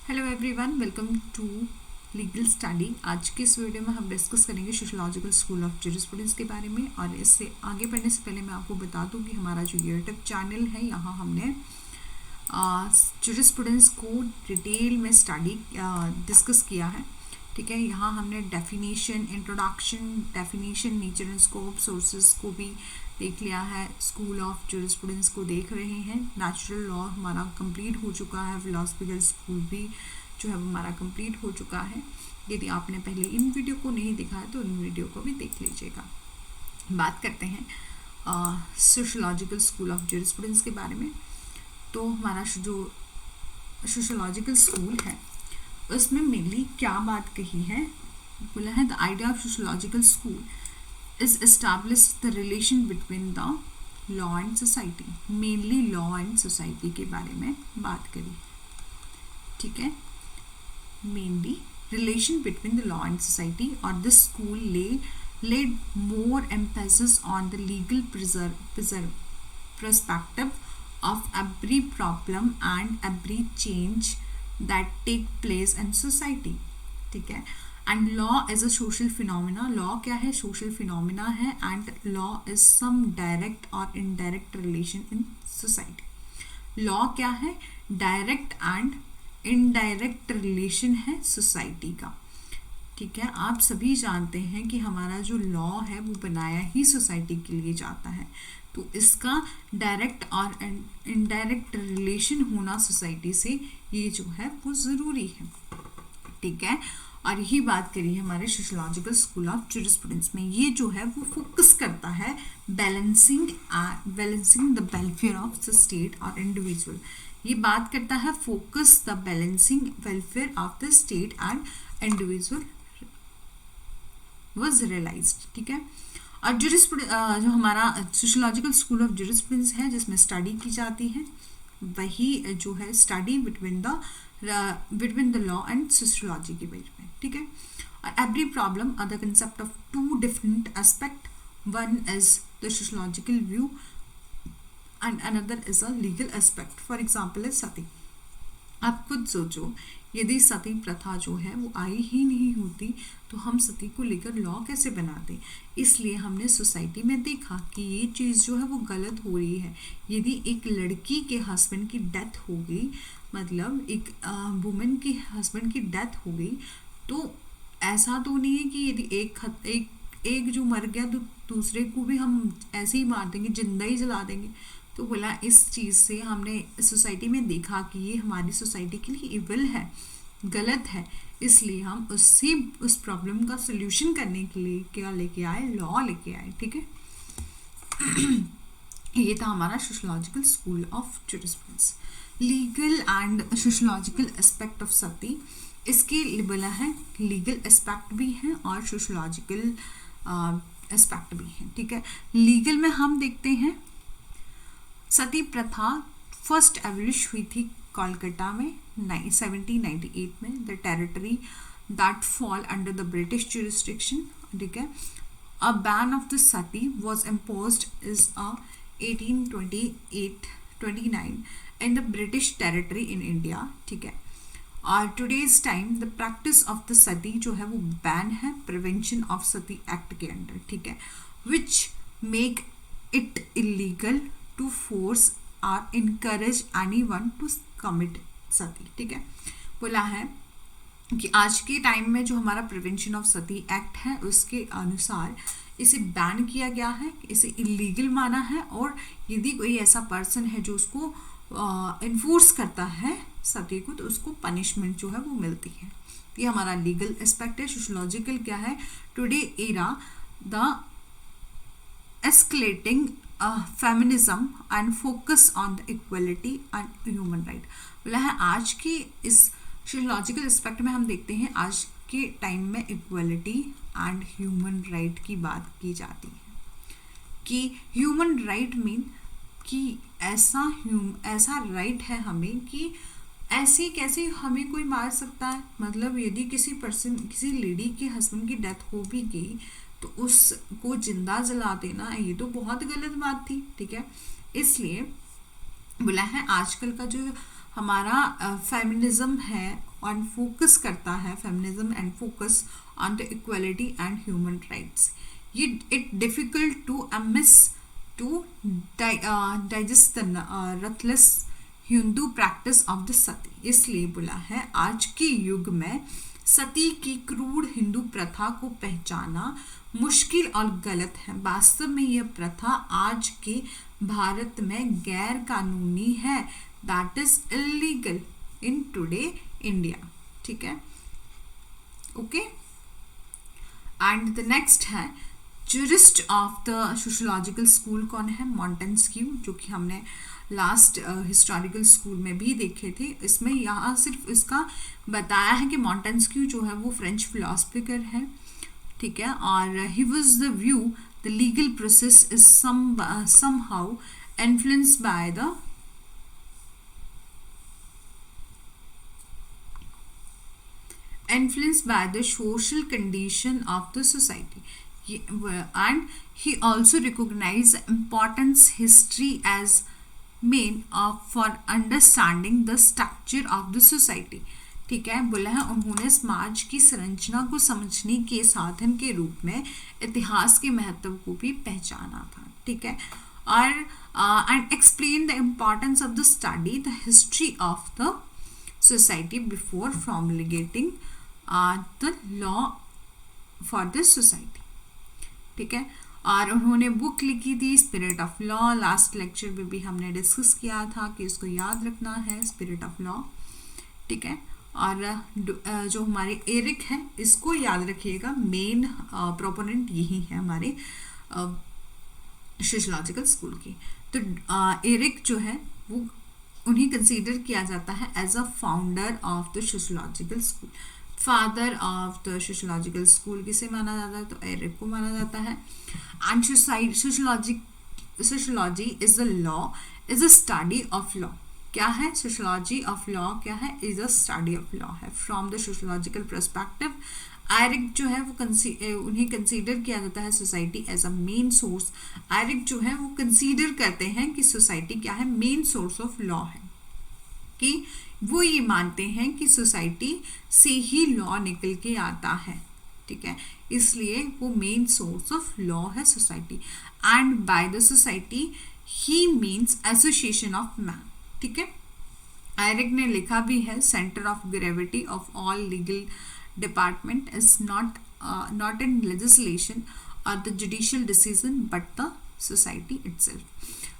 Hello everyone, welcome to legal study. आज के इस वीडियो में हम डिस्कस करेंगे सोशियोलॉजिकल स्कूल ऑफ जूरिस्प्रूडेंस के बारे में। और इससे आगे बढ़ने से पहले मैं आपको बता दूं कि हमारा जो यूट्यूब चैनल है, यहाँ हमने जूरिस्प्रूडेंस को डिटेल में स्टडी डिस्कस किया है। ठीक है, यहाँ हमने definition, definition, nature and scope, sources को भी देख लिया है। स्कूल ऑफ जूरिस्प्रूडेंस को देख रहे हैं। नेचुरल लॉ हमारा कंप्लीट हो चुका है। फिलोसफिकल स्कूल भी जो है वो हमारा कंप्लीट हो चुका है। यदि आपने पहले इन वीडियो को नहीं देखा है तो इन वीडियो को भी देख लीजिएगा। बात करते हैं सोशियोलॉजिकल स्कूल ऑफ जूरिस्प्रूडेंस के बारे में। तो हमारा जो सोशियोलॉजिकल स्कूल है उसमें मेनली क्या बात कही है, बोला है the idea of sociological school is establish the relation between the law and society। Mainly law and society के बारे में बात करी। ठीक है, mainly relation between the law and society. और this school laid more emphasis on the legal perspective of every problem and every change that take place in society। ठीक है, and law is a social phenomena. लॉ क्या है? Social phenomena है। And law is some direct और indirect relation in society. Law क्या है? Direct and indirect relation है सोसाइटी का। ठीक है, आप सभी जानते हैं कि हमारा जो लॉ है वो बनाया ही सोसाइटी के लिए जाता है, तो इसका डायरेक्ट और इनडायरेक्ट रिलेशन होना सोसाइटी से ये जो है वो ज़रूरी है। ठीक है, और यही बात करी है हमारे सोशियोलॉजिकल स्कूल ऑफ जूरिस्प्रूडेंस में। ये जो है वो फोकस करता है balancing the welfare of the state और इंडिविजुअल। ये बात करता है focus the balancing welfare of the state and individual was realised. ठीक है, और जो हमारा सोशियोलॉजिकल स्कूल ऑफ जूरिस्प्रूडेंस है जिसमें स्टडी की जाती है, वही जो है study between the law and sociology के बीच में। ठीक है, और every problem are the concept of two different aspect. One is the sociological view and another is a legal aspect. For example is sati. आप खुद सोचो, यदि सती प्रथा जो है वो आई ही नहीं होती तो हम सती को लेकर लॉ कैसे बनाते। इसलिए हमने सोसाइटी में देखा कि ये चीज़ जो है वो गलत हो रही है। यदि एक लड़की के हस्बैंड की डेथ हो गई, मतलब एक वुमेन के हस्बैंड की डेथ हो गई, तो ऐसा तो नहीं है कि यदि एक जो मर गया तो दूसरे को भी हम ऐसे ही मार देंगे, जिंदा ही जला देंगे। तो बोला इस चीज़ से हमने सोसाइटी में देखा कि ये हमारी सोसाइटी के लिए इविल है, गलत है। इसलिए हम उस प्रॉब्लम का सोल्यूशन करने के लिए क्या लेके आए? लॉ लेके आए। ठीक है, ये था हमारा sociological school of jurisprudence. Legal and sociological aspect of sati. इसके लिए बोला है लीगल एस्पेक्ट भी हैं और सोशियोलॉजिकल एस्पेक्ट भी हैं। ठीक है, लीगल में हम देखते हैं सती प्रथा फर्स्ट एब्लिश हुई थी कोलकाता में 1798 में। The territory that fall under the British jurisdiction। ठीक है, a ban of the sati was imposed is 1829 in the British territory in India. ठीक है, और today's time the practice of the sati जो है वो बैन है प्रिवेंशन ऑफ सती एक्ट के अंडर। ठीक है, which make it illegal to force और encourage anyone to commit sati. ठीक है, बोला है कि आज के टाइम में जो हमारा प्रिवेंशन ऑफ सती एक्ट है उसके अनुसार इसे बैन किया गया है, इसे इलीगल माना है। और यदि कोई ऐसा पर्सन है जो उसको इन्फोर्स करता है सती को, तो उसको पनिशमेंट जो है वो मिलती है। ये हमारा लीगल एस्पेक्ट है। सोशियोलॉजिकल क्या है? Today era the escalating feminism and focus on the equality and human right. बोला है आज की इस सोशियोलॉजिकल एस्पेक्ट में हम देखते हैं आज के टाइम में इक्वलिटी एंड ह्यूमन राइट की बात की जाती है। कि ह्यूमन राइट मीन कि ऐसा राइट है हमें कि ऐसे कैसे हमें कोई मार सकता है। मतलब यदि किसी लेडी के हस्बैंड की डेथ हो भी गई तो उसको जिंदा जला देना ये तो बहुत गलत बात थी। ठीक है, इसलिए बोला है आजकल का जो हमारा फेमिनिज्म है ऑन फोकस करता है feminism and focus on the equality and human rights. ये it difficult to miss to digest the ruthless Hindu practice of the sati. इसलिए बोला है आज के युग में सती की क्रूर हिंदू प्रथा को पहचाना मुश्किल और गलत है. वास्तव में यह प्रथा आज के भारत में गैर कानूनी है. That is illegal in today India. ठीक है, ओके. एंड द नेक्स्ट है jurist of the sociological school कौन है? मॉन्टेस्क्यू, जो कि हमने लास्ट हिस्टोरिकल स्कूल में भी देखे थे. इसमें यहाँ सिर्फ इसका बताया है कि मॉन्टेस्क्यू जो है वो फ्रेंच फिलोसफर है. ठीक है, और he was the view the legal process is somehow influenced by the social condition of the society. And he also recognized the importance history as main for understanding the structure of the society. ठीक है, बोला है उन्होंने समाज की संरचना को समझने के साधन के रूप में इतिहास के महत्व को भी पहचाना था. ठीक है, और and explain the importance of the study the history of the society before formulating the law for the society. ठीक है, और उन्होंने बुक लिखी थी spirit of law. Last lecture में भी हमने डिस्कस किया था कि इसको याद रखना है, स्पिरिट ऑफ लॉ. ठीक है, और जो हमारे एरिक है इसको याद रखिएगा. मेन प्रोपोनेंट यही है हमारे सोशियोलॉजिकल स्कूल की. तो एरिक जो है वो उन्हें कंसीडर किया जाता है as a founder of the sociological school. Father of the sociological school किसे माना जाता है? तो एरिक को माना जाता है. And sociology is a law, is a study of law. क्या है सोशियोलॉजी ऑफ लॉ? क्या है? Is a study of law है. From the sociological perspective Ehrlich जो है वो उन्हें कंसीडर किया जाता है society as a main source. Ehrlich जो है वो कंसीडर करते हैं कि सोसाइटी क्या है? मेन सोर्स ऑफ लॉ है. कि वो ये मानते हैं कि सोसाइटी से ही लॉ निकल के आता है. ठीक है, इसलिए वो मेन सोर्स ऑफ लॉ है society. And by the society ही मीन्स एसोसिएशन ऑफ मैन. ठीक है, एरिक ने लिखा भी है centre of gravity of all legal department is not in legislation और the judicial decision but the society itself.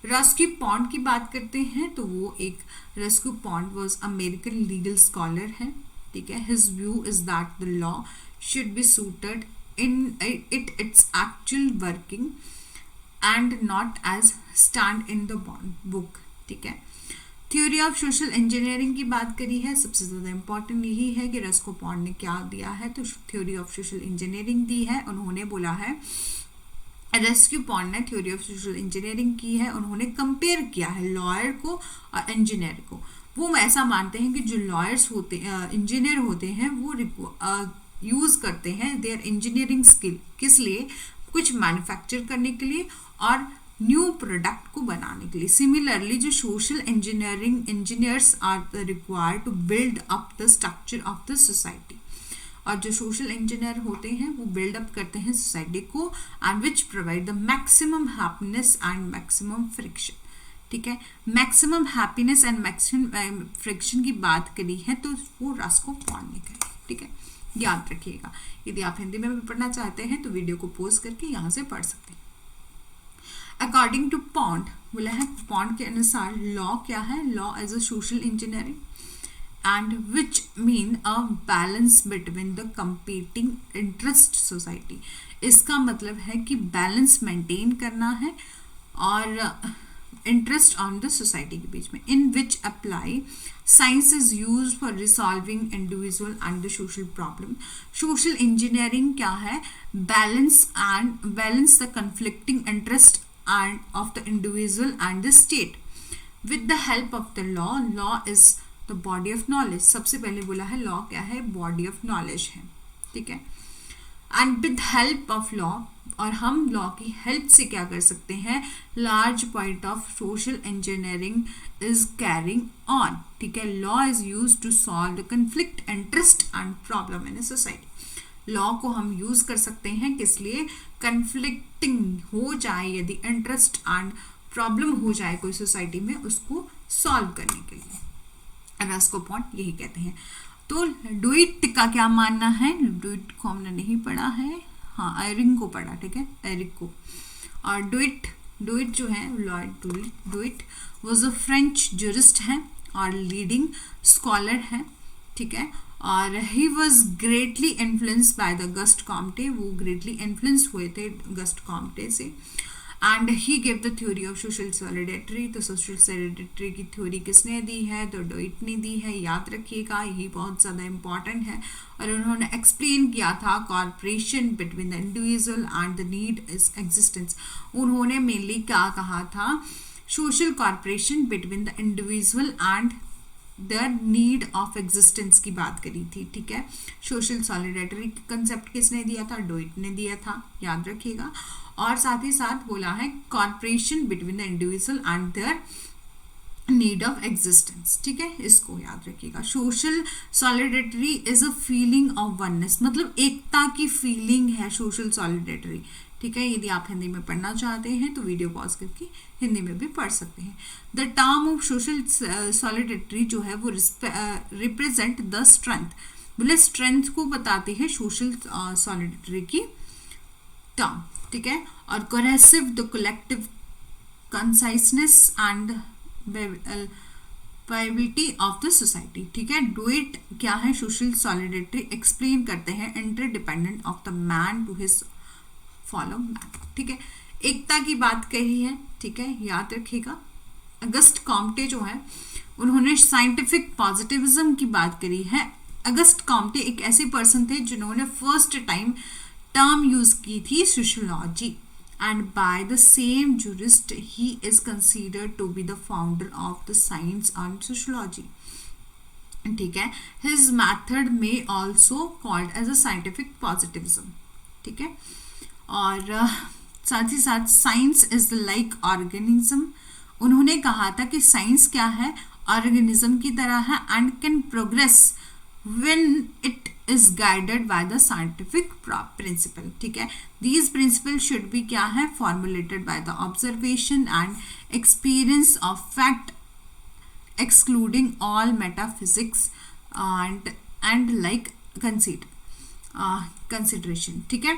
Roscoe Pound की बात करते हैं तो वो एक Roscoe Pound was American legal scholar है. ठीक है, his view is that the law should be suited in its actual working and not as stand in the book. ठीक है, थ्योरी ऑफ सोशल इंजीनियरिंग की बात करी है. सबसे ज़्यादा इंपॉर्टेंट यही है कि रस्क्यू पॉन्ड ने क्या दिया है. तो थ्योरी ऑफ सोशल इंजीनियरिंग दी है. उन्होंने बोला है रेस्क्यू पॉन्ड ने थ्योरी ऑफ सोशल इंजीनियरिंग की है. उन्होंने कंपेयर किया है लॉयर को और इंजीनियर को. वो ऐसा मानते हैं कि जो लॉयर्स होते इंजीनियर होते हैं वो यूज़ करते हैं देयर इंजीनियरिंग स्किल. किस लिए? कुछ मैन्युफैक्चर करने के लिए और न्यू प्रोडक्ट को बनाने के लिए. सिमिलरली जो social engineering engineers are required to build up the structure of the society. और जो सोशल इंजीनियर होते हैं वो बिल्डअप करते हैं सोसाइटी को and which provide the maximum happiness and maximum friction. ठीक है, maximum happiness and maximum friction की बात करी है तो वो रस्क्यू पॉन्ड ने करी. ठीक है, याद रखिएगा. यदि आप हिंदी में भी पढ़ना चाहते हैं तो वीडियो को पॉज करके यहाँ से पढ़ सकते हैं. अकॉर्डिंग टू पॉन्ड बोला है, पॉन्ड के अनुसार लॉ क्या है? Law as a social engineering and which mean a balance between the competing interest society. इसका मतलब है कि बैलेंस मेंटेन करना है और इंटरेस्ट ऑन द सोसाइटी के बीच में. In which apply science is use for resolving individual and the social problem. Social engineering क्या है? Balance the conflicting interest and of the individual and the state with the help of the law. Law is the body of knowledge. सबसे पहले बोला है law क्या है? Body of knowledge है. ठीक है, and with help of law, और हम लॉ की हेल्प से क्या कर सकते हैं, large point of social engineering is carrying on, ठीक है। Law is use to solve the conflict, interest and problem in a society. Law को हम यूज कर सकते हैं किस लिए, कन्फ्लिक्टिंग हो जाए, यदि इंटरेस्ट एंड प्रॉब्लम हो जाए कोई सोसाइटी में, उसको सॉल्व करने के लिए। रस्को पॉइंट यही कहते हैं। तो डुइट का क्या मानना है, डुइट को हमने नहीं पढ़ा है, हाँ एरिक को पढ़ा, ठीक है, एरिक को। और डुइट जो है, Lord do it was a French jurist है और लीडिंग स्कॉलर है, ठीक है। और he was greatly influenced by the August Comte, वो ग्रेटली इन्फ्लुएंस हुए थे अगस्ट कॉम्टे से। And he give the theory of social solidarity, तो सोशल सॉलिडेरिटी की थ्योरी किसने दी है, तो डुइट ने दी है, याद रखिएगा, यही बहुत ज़्यादा इम्पॉर्टेंट है। और उन्होंने एक्सप्लेन किया था corporation between the individual and the need is existence. उन्होंने मेनली क्या कहा था, social corporation between the individual and the need of existence की बात करी थी, ठीक है। सोशल सॉलिडेरिटी कंसेप्ट किसने दिया था, डुइट ने दिया था, याद रखिएगा। और साथ ही साथ बोला है corporation between the individual and their need of existence, ठीक है, इसको याद रखिएगा। Social solidarity is a feeling of oneness, मतलब एकता की फीलिंग है सोशल सॉलिडेरिटी, ठीक है। यदि आप हिंदी में पढ़ना चाहते हैं तो वीडियो पॉज करके हिंदी में भी पढ़ सकते हैं। The term of social solidarity जो है वो रिप्रेजेंट द स्ट्रेंथ, बोले स्ट्रेंथ को बताती है सोशल सॉलिडेरिटी की टर्म, ठीक है। और cohesive the collective consciousness and viability of the society, ठीक है। डुइट क्या है, सोशल सॉलिडेरिटी एक्सप्लेन करते हैं interdependent of the man to his fellow man, ठीक है। एकता की बात कही है, ठीक है, याद रखिएगा। अगस्ट कॉम्टे जो है उन्होंने साइंटिफिक पॉजिटिविज्म की बात करी है। अगस्ट कॉम्टे एक ऐसे पर्सन थे जिन्होंने फर्स्ट टाइम टर्म यूज की थी sociology, and by the same jurist he is considered to be the founder of the science on sociology, ठीक है। हिज मेथड में also called as a scientific positivism, ठीक है। और साथ ही साथ साइंस इज लाइक ऑर्गेनिज्म, उन्होंने कहा था कि साइंस क्या है, ऑर्गेनिज्म की तरह है, and can progress when it is guided by the scientific principle, ठीक है। These principles should be क्या है, formulated by the observation and experience of fact, excluding all metaphysics and like consideration, ठीक है।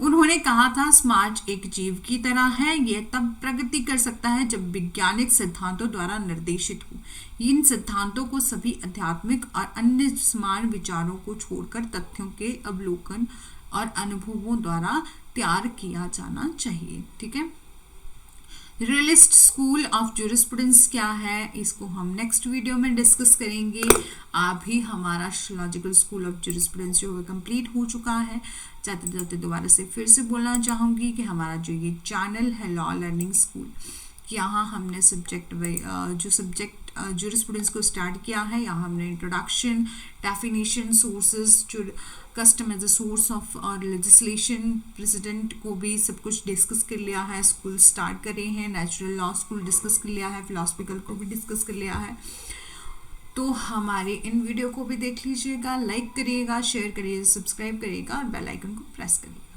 उन्होंने कहा था समाज एक जीव की तरह है, यह तब प्रगति कर सकता है जब वैज्ञानिक सिद्धांतों द्वारा निर्देशित हो। इन सिद्धांतों को सभी आध्यात्मिक और अन्य समान विचारों को छोड़कर तथ्यों के अवलोकन और अनुभवों द्वारा तैयार किया जाना चाहिए, ठीक है। रियलिस्ट स्कूल ऑफ ज्यूरिस्प्रूडेंस क्या है, इसको हम नेक्स्ट वीडियो में डिस्कस करेंगे। अभी हमारा सोशियोलॉजिकल स्कूल ऑफ ज्यूरिस्प्रूडेंस जो है कंप्लीट हो चुका है। जाते जाते दोबारा से फिर से बोलना चाहूँगी कि हमारा जो ये चैनल है लॉ लर्निंग स्कूल, यहाँ हमने सब्जेक्ट ज्यूरिस्प्रूडेंस को स्टार्ट किया है। यहाँ हमने introduction, definition, sources, custom as a source of और लेजिस्लेशन, प्रेसिडेंट को भी सब कुछ डिस्कस कर लिया है। स्कूल स्टार्ट करे हैं, नेचुरल लॉ स्कूल डिस्कस कर लिया है, फिलोसफिकल को भी डिस्कस कर लिया है। तो हमारे इन वीडियो को भी देख लीजिएगा, लाइक करिएगा, शेयर करिएगा, सब्सक्राइब करिएगा और बेल आइकन को प्रेस करिएगा।